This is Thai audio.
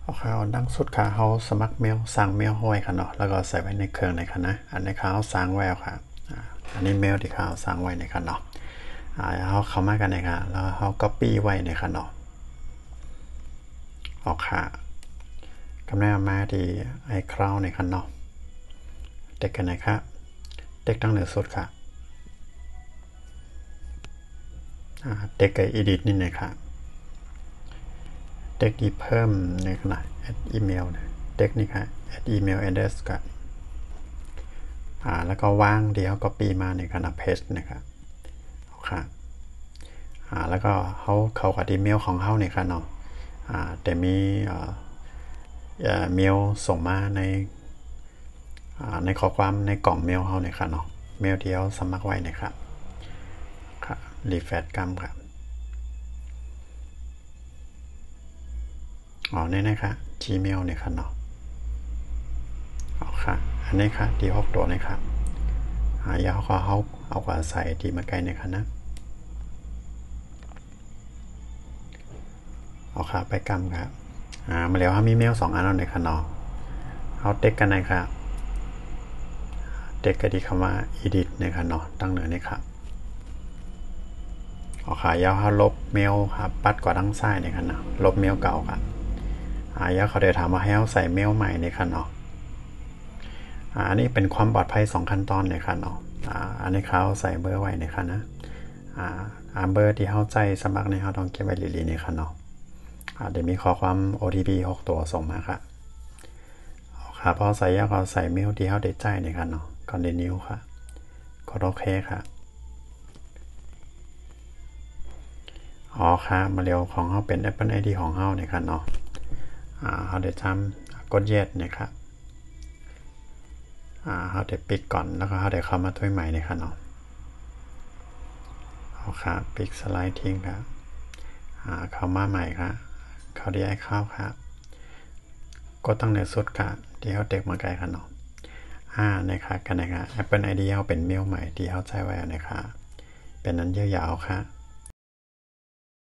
เอาค่ะเอาดังสุดค่ะเขาสมัครเมลสั่งเมลห้อยค่ะเนาะแล้วก็ใส่ไว้ในเครื่องในค่ะนะอันนี้เขาสั่งไว้ค่ะอันนี้เมลที่เขาสั่งไว้ในค่ะเนาะเขาเข้ามากันในค่ะแล้วเขา copy ไว้ในค่ะเนาะออกค่ะกำลังมาที่ไอคลาวในค่ะเนาะเด็กกันนะครับเด็กตั้งเหนือสุดค่ะเด็กกับ edit นี่นะครับเด็กอีเพิ่มในขณะ add email เด็กนี่ค่ะ add email address กับแล้วก็ว่างเดี๋ยวก็ปีมาในขณะ paste นะครับค่ะแล้วก็เขากับอีเมลของเขาเนี่ยค่ะเนาะแต่มีเมลส่งมาในข้อความในกล่องเมลเขาเนี่ยค่ะเนาะเมลที่เขาสมัครไว้เนี่ยครับรีเฟรชกรรมครับนี่นะคะ Gmail เนี่ยค่ะเนาะค่ะอันนี้ค่ะที่6ตัวนี่ครับยาวเขาเอากว่าใส่ที่มาไกลเนี่ยค่ะนะค่ะไปกรรมครับมาแล้วมีเมล2อันแล้วเนี่ยค่ะเนาะเอาเต็กกันนะครับเต็กก็ดีคำว่า edit เนี่ยค่ะเนาะตั้งเหนือเนี่ยครับค่ะยาวเขาลบเมลครับปัดกว่าดังซ้ายเนี่ยค่ะเนาะลบเมลเก่าครับยาวเขาได้ถามว่าให้เอาใส่เมลใหม่เนี่ยค่ะเนาะอันนี้เป็นความปลอดภัย2ขั้นตอนเนี่ยค่ะเนาะอันนี้เขาใส่เบอร์ไว้เนี่ยค่ะนะเบอร์ที่เขาใจสมัครเนี่ยเขาต้องเก็บไว้ลีๆเนี่ยค่ะเนาะเดี๋ยวมีข้อความ OTP 6 ตัวส่งมาค่ะพอใส่ยาวเขาใส่เมลที่เขาได้ใจเนี่ยค่ะเนาะ continue ค่ะกดโอเคค่ะค่ะมาเร็วของเขาเป็น Apple ID ของเขาเนี่ยค่ะเนาะเขาได้ทำกด yes เนี่ยครับเขาได้ปิดก่อนแล้วก็เขาได้เข้ามาถ้วยใหม่เนี่ยค่ะเนาะค่ะปิดสไลด์ทิ้งครับเข้ามาใหม่ครับเขาได้เข้าครับก็ตั้งในสุดค่ะที่เขาเด็กมาไกลค่ะเนาะนะครับกันนะครับ Apple ID เขาเป็นเมลใหม่ที่เขาใช้ไว้นะครับเป็นนั้นยาวๆค่ะ